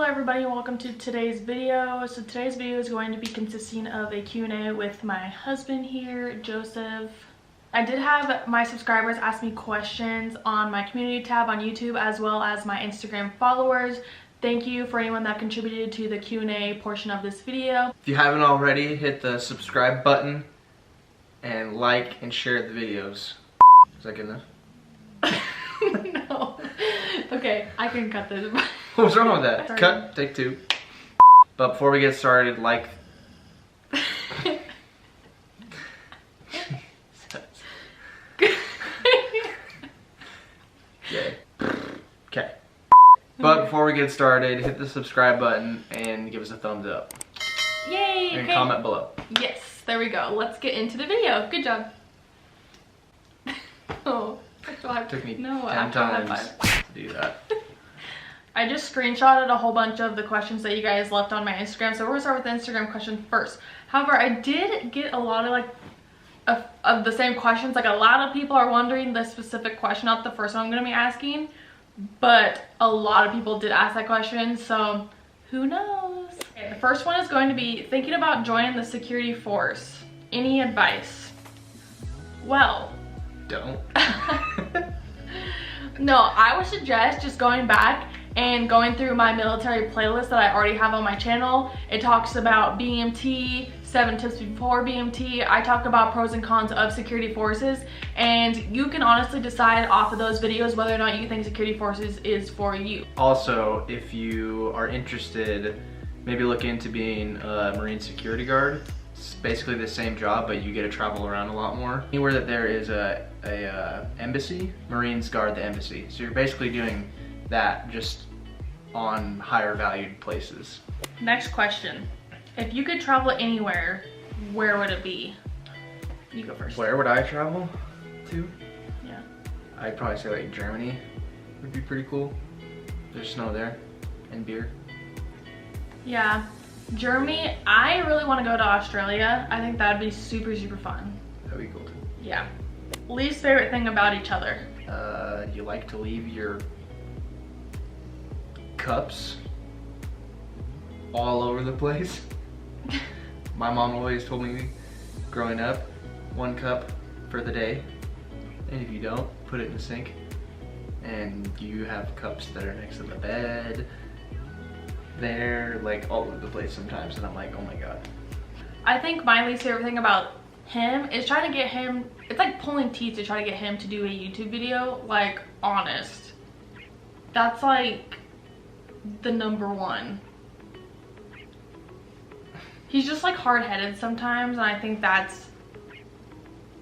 everybody, welcome to today's video. So today's video is going to be consisting of a Q&A with my husband here, Joseph. I did have my subscribers ask me questions on my community tab on YouTube as well as my Instagram followers. Thank you for anyone that contributed to the Q&A portion of this video. If you haven't already, hit the subscribe button and like and share the videos. Is that good enough? No. Okay, I can cut this. What's wrong with that? Sorry. Cut, take two. But before we get started, like... Yay. Okay. But before we get started, hit the subscribe button and give us a thumbs up. Yay! And okay. comment below. Yes, there we go. Let's get into the video. Good job. Oh, It took me 10 high times five. to do that. I just screenshotted a whole bunch of the questions that you guys left on my Instagram, so we're gonna start with the Instagram question first. However, I did get a lot of of the same questions. Like, a lot of people are wondering the specific question, not the first one I'm gonna be asking, but a lot of people did ask that question, so who knows? Okay, the first one is going to be thinking about joining the security force. Any advice? Well, Don't. no, I would suggest just going back and going through my military playlist that I already have on my channel. It talks about BMT, 7 tips before BMT. I talk about pros and cons of security forces, and you can honestly decide off of those videos whether or not you think security forces is for you. Also, if you are interested, maybe look into being a Marine security guard. It's basically the same job, but you get to travel around a lot more. Anywhere that there is a embassy, Marines guard the embassy. So you're basically doing that, just on higher valued places. Next question. If you could travel anywhere, where would it be? You go first. Where would I travel to? Yeah. I'd probably say like Germany would be pretty cool. There's snow there and beer. Yeah. Germany, I really want to go to Australia. I think that'd be super, super fun. That'd be cool too. Yeah. Least favorite thing about each other? You like to leave your cups all over the place. My mom always told me growing up, 1 cup for the day, and if you don't, put it in the sink. And you have cups that are next to the bed, they're like all over the place sometimes, and I'm like, oh my god. I think my least favorite thing about him is trying to get him, it's like pulling teeth to try to get him to do a YouTube video. Like, honest, that's like the #1. He's just like hard-headed sometimes, and I think that's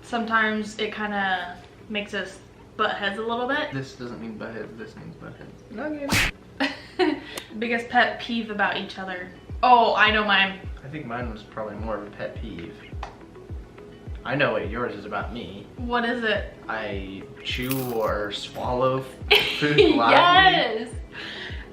sometimes it kind of makes us butt heads a little bit. This doesn't mean butt heads, this means butt heads. Okay. Biggest pet peeve about each other? Oh, I know mine. I think mine was probably more of a pet peeve. I know what yours is about me. What is it? I chew or swallow food loudly. Yes!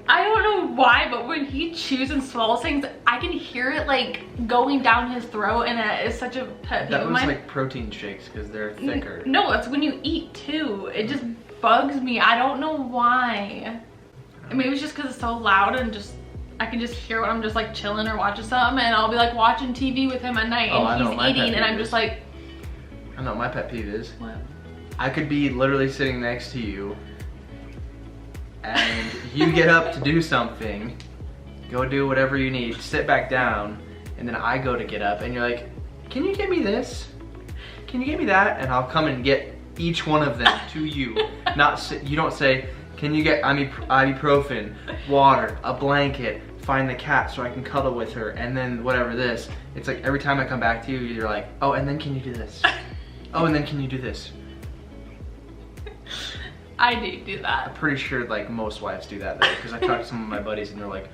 I don't know why, but when he chews and swallows things, I can hear it like going down his throat, and it is such a pet peeve That of was mine. like protein shakes because they're thicker. No, that's when you eat too. It just bugs me. I don't know why. Maybe it's just because it's so loud, and just I can just hear when I'm just like chilling or watching something, and I'll be like watching TV with him at night, and he's eating, and I'm just like, I know what my pet peeve is. what? I could be literally sitting next to you, and you get up to do something, go do whatever you need, sit back down, and then I go to get up, and you're like, can you get me this? Can you get me that? And I'll come and get each one of them to you. You don't say, can you get ibuprofen, water, a blanket, find the cat so I can cuddle with her, and then whatever this. It's like every time I come back to you, you're like, oh, and then can you do this? Oh, and then can you do this? I do that. I'm pretty sure like most wives do that though, because I talked to some of my buddies and they're like,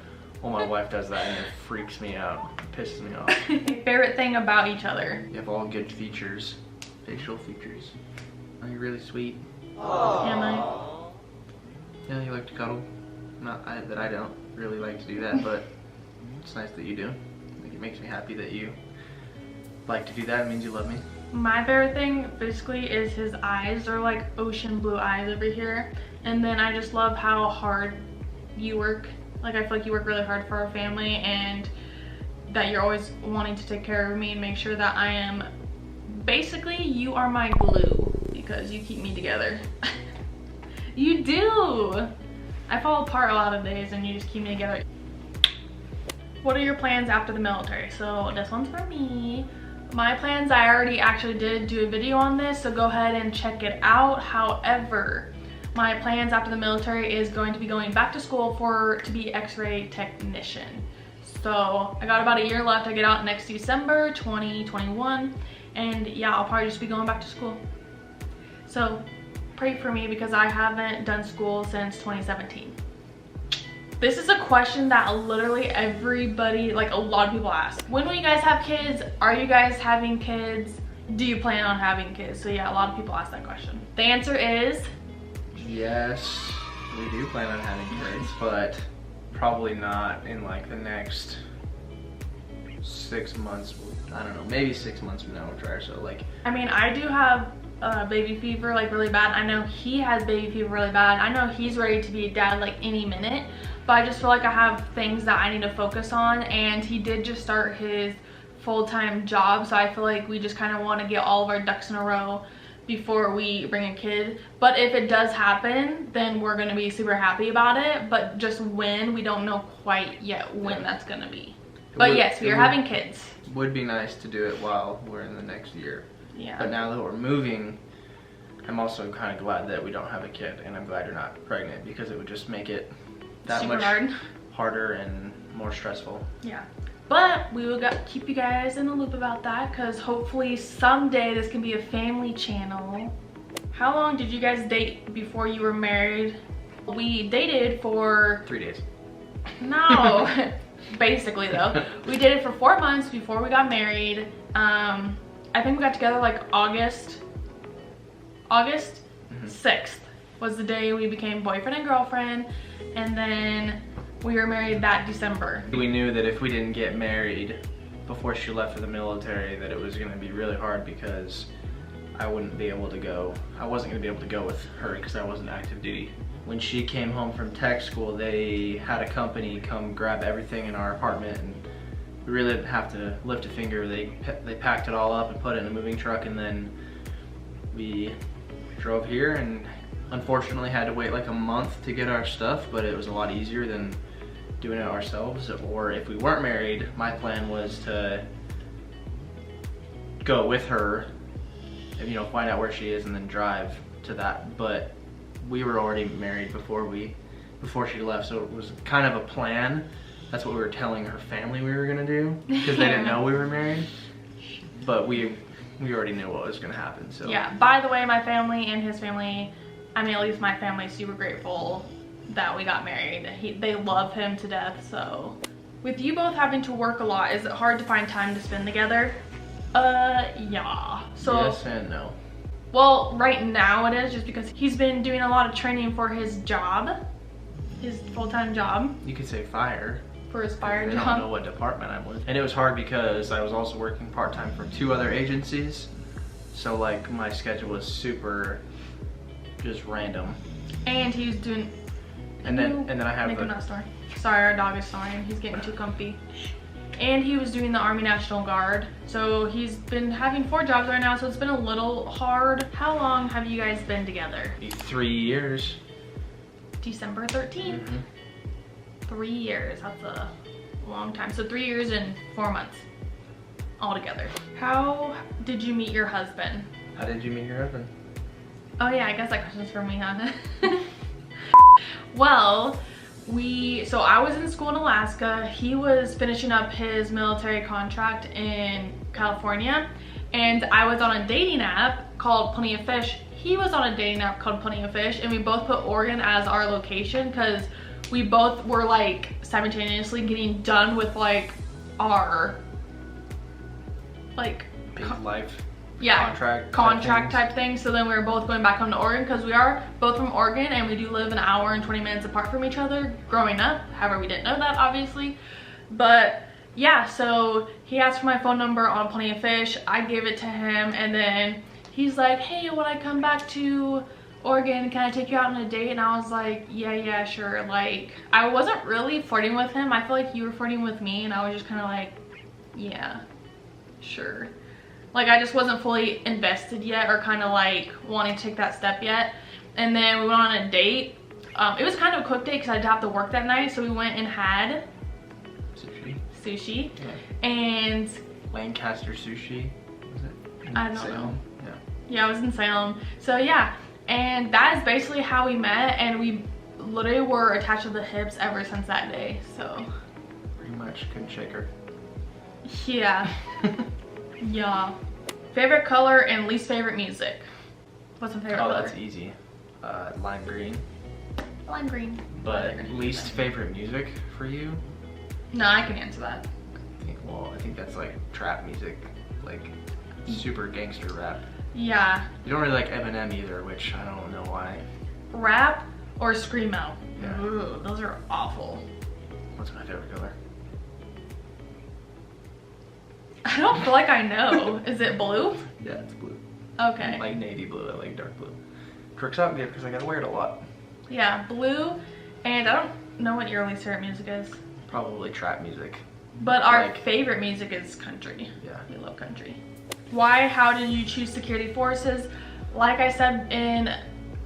oh, my wife does that, and it freaks me out, it pisses me off. Favorite thing about each other? You have all good features, facial features. Oh, you're really sweet. Am I? Yeah, you like to cuddle. Not that I don't really like to do that, but it's nice that you do. Like, it makes me happy that you like to do that. It means you love me. My favorite thing basically is his eyes. They're like ocean blue eyes over here. And then I just love how hard you work Like, I feel like you work really hard for our family, and that you're always wanting to take care of me and make sure that I am, basically, you are my glue because you keep me together. You do. I fall apart a lot of days and you just keep me together. What are your plans after the military? So this one's for me. My plans, I already actually did do a video on this, so go ahead and check it out. However, my plans after the military is going to be going back to school to be x-ray technician. So I got about a year left. I get out next December 2021, and yeah, I'll probably just be going back to school. So pray for me because I haven't done school since 2017. This is a question that literally everybody, like a lot of people ask. When will you guys have kids? Are you guys having kids? Do you plan on having kids? So yeah, a lot of people ask that question. The answer is yes, we do plan on having kids, but probably not in like the next 6 months. I don't know, maybe 6 months from now we'll try. So like, I mean, I do have baby fever like really bad. I know he has baby fever really bad. I know he's ready to be a dad like any minute, but I just feel like I have things that I need to focus on, and he did just start his full-time job, so I feel like we just kind of want to get all of our ducks in a row before we bring a kid. But if it does happen, then we're going to be super happy about it, but just when, we don't know quite yet when that's going to be. But yes, we are having kids. Would be nice to do it while we're in the next year. Yeah. But now that we're moving, I'm also kind of glad that we don't have a kid, and I'm glad you're not pregnant, because it would just make it that super much harder and more stressful. Yeah. But we will keep you guys in the loop about that, because hopefully someday this can be a family channel. How long did you guys date before you were married? We dated for 3 days. No. Basically though, we dated for 4 months before we got married. I think we got together like August 6th was the day we became boyfriend and girlfriend, and then we were married that December. We knew that if we didn't get married before she left for the military, that it was going to be really hard, because I wouldn't be able to go. I wasn't going to be able to go with her because I wasn't active duty. When she came home from tech school, they had a company come grab everything in our apartment, and we really didn't have to lift a finger. They packed it all up and put it in a moving truck, and then we drove here, and unfortunately had to wait like a month to get our stuff, but it was a lot easier than doing it ourselves. Or if we weren't married, my plan was to go with her, you know, find out where she is and then drive to that. But we were already married before she left, so it was kind of a plan. That's what we were telling her family we were gonna do, because they didn't know we were married. But we already knew what was gonna happen. So yeah, by the way, my family and his family, I mean, at least my family is super grateful that we got married. They love him to death. So with you both having to work a lot, is it hard to find time to spend together? Yeah. So yes and no. Well, right now it is, just because he's been doing a lot of training for his job, his full-time job. You could say fire. For his fire job. I don't know what department I'm with. And it was hard because I was also working part-time for 2 other agencies. So like my schedule was super just random. And he was doing, and then I have that story. Sorry, our dog is snoring. He's getting too comfy. And he was doing the Army National Guard. So he's been having 4 jobs right now, so it's been a little hard. How long have you guys been together? 3 years. December 13th. 3 years, that's a long time. So 3 years and 4 months all together. How did you meet your husband? How did you meet your husband? Oh yeah, I guess that question's for me, huh? Well, so I was in school in Alaska. He was finishing up his military contract in California, and I was on a dating app called Plenty of Fish. He was on a dating app called Plenty of Fish, and we both put Oregon as our location because we both were like simultaneously getting done with like our like big life contract type thing. So then we were both going back home to Oregon, because we are both from Oregon and we do live an hour and 20 minutes apart from each other growing up. However, we didn't know that obviously. But yeah, so he asked for my phone number on Plenty of Fish. I gave it to him, and then he's like, hey, when I come back to Oregon, can I take you out on a date? And I was like, yeah, sure. Like, I wasn't really flirting with him. I feel like you were flirting with me, and I was just kind of like, yeah, sure. Like, I just wasn't fully invested yet, or kind of like wanting to take that step yet. And then we went on a date. It was kind of a quick date because I did have to work that night, so we went and had sushi. Yeah. And Lancaster Sushi, was it? I don't know. Yeah, it was in Salem. So yeah, and that is basically how we met, and we literally were attached to the hips ever since that day. So pretty much couldn't shake her. Yeah. Yeah. Favorite color and least favorite music. What's my favorite color? Oh, that's easy. Lime green. Lime green. But least favorite music for you? No, I can answer that. I think that's like trap music, like super gangster rap. Yeah. You don't really like Eminem either, which I don't know why. Rap or screamo? Yeah. Ooh, those are awful. What's my favorite color? I don't feel like I know. Is it blue? Yeah, it's blue. Okay. Like navy blue, I like dark blue. Works out good because I gotta wear it a lot. Yeah, blue, and I don't know what your least favorite music is. Probably trap music. But our favorite music is country. Yeah. We love country. Why, how did you choose security forces? Like I said in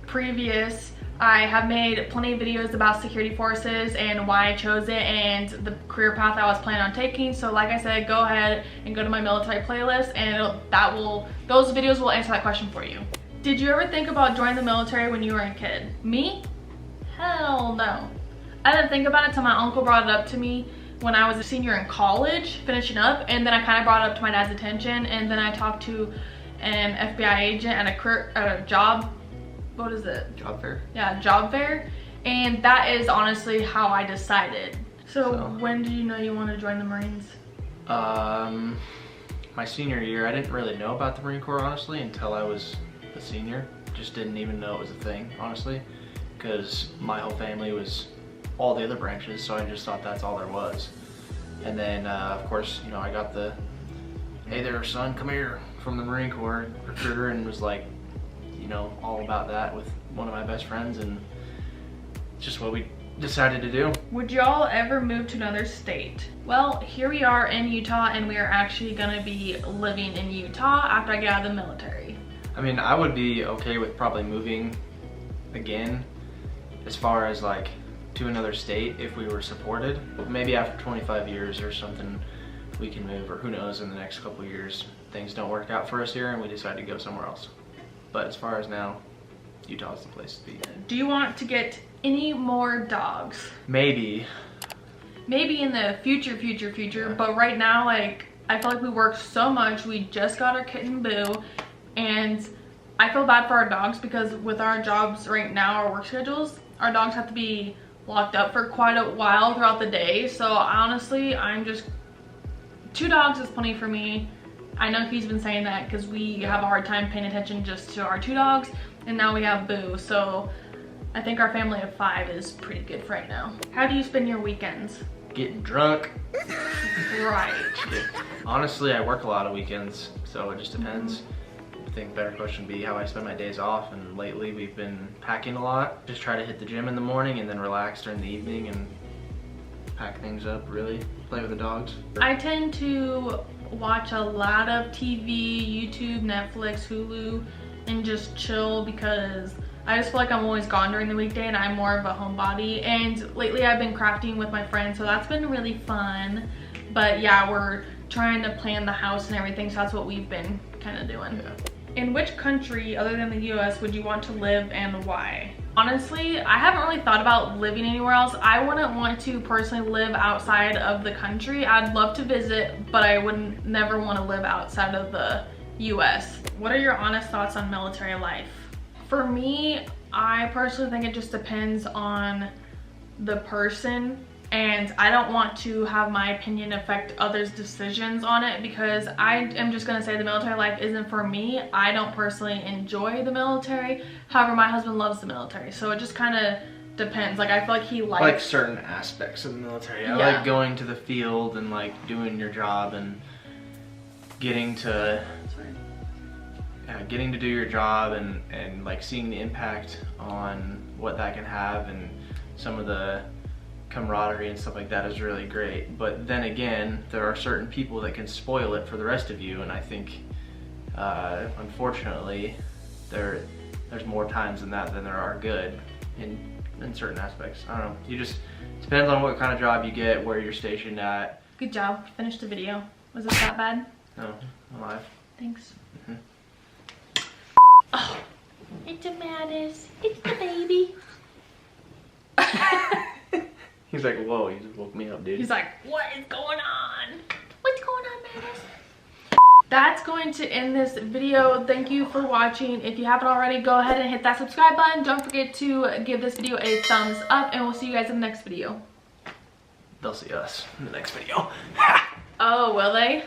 previous, I have made plenty of videos about security forces and why I chose it and the career path I was planning on taking. So like I said, go ahead and go to my military playlist, and those videos will answer that question for you. Did you ever think about joining the military when you were a kid? Me? Hell no. I didn't think about it until my uncle brought it up to me when I was a senior in college, finishing up, and then I kind of brought it up to my dad's attention, and then I talked to an FBI agent at a job, what is it? Job fair? Yeah, job fair, and that is honestly how I decided. So when did you know you wanted to join the Marines? My senior year. I didn't really know about the Marine Corps, honestly, until I was a senior. Just didn't even know it was a thing, honestly, because my whole family was all the other branches, so I just thought that's all there was. And then of course, you know, I got the hey there son, come here, from the Marine Corps recruiter, and was like, you know, all about that with one of my best friends, and just what we decided to do. Would y'all ever move to another state? Well, here we are in Utah, and we are actually gonna be living in Utah after I get out of the military. I mean, I would be okay with probably moving again, as far as like to another state if we were supported. Maybe after 25 years or something we can move, or who knows, in the next couple of years things don't work out for us here and we decide to go somewhere else. But as far as now, Utah's the place to be. Do you want to get any more dogs? Maybe in the future, yeah. But right now, like, I feel like we work so much. We just got our kitten Boo, and I feel bad for our dogs because with our jobs right now, our work schedules, our dogs have to be locked up for quite a while throughout the day. So honestly, 2 dogs is plenty for me. I know he's been saying that because we have a hard time paying attention just to our 2 dogs, and now we have Boo. So I think our family of 5 is pretty good for right now. How do you spend your weekends? Getting drunk. Right. Honestly, I work a lot of weekends, so it just depends. I think the better question would be how I spend my days off, and lately we've been packing a lot. Just try to hit the gym in the morning and then relax during the evening and pack things up, really. Play with the dogs. I tend to watch a lot of TV, YouTube, Netflix, Hulu, and just chill because I just feel like I'm always gone during the weekday and I'm more of a homebody. And lately I've been crafting with my friends, so that's been really fun. But yeah, we're trying to plan the house and everything, so that's what we've been kind of doing. Yeah. In which country other than the US would you want to live and why? Honestly, I haven't really thought about living anywhere else. I wouldn't want to personally live outside of the country. I'd love to visit, but I would never want to live outside of the US. What are your honest thoughts on military life? For me, I personally think it just depends on the person, and I don't want to have my opinion affect others' decisions on it because I am just gonna say the military life isn't for me. I don't personally enjoy the military. However, my husband loves the military, so it just kind of depends. Like, I feel like he likes like certain aspects of the military. I like going to the field and like doing your job and getting to getting to do your job and like seeing the impact on what that can have and some of the camaraderie and stuff like that is really great. But then again, there are certain people that can spoil it for the rest of you, and I think unfortunately there's more times than that than there are good in certain aspects. I don't know, you just depends on what kind of job you get, where you're stationed at. Good job, finished the video. Was it that bad? No, I'm alive. Thanks. Oh, it's a Mattis. It's the baby. He's like, whoa, you just woke me up, dude. He's like, what is going on? What's going on, Mattis? That's going to end this video. Thank you for watching. If you haven't already, go ahead and hit that subscribe button. Don't forget to give this video a thumbs up, and we'll see you guys in the next video. They'll see us in the next video. Oh, will they?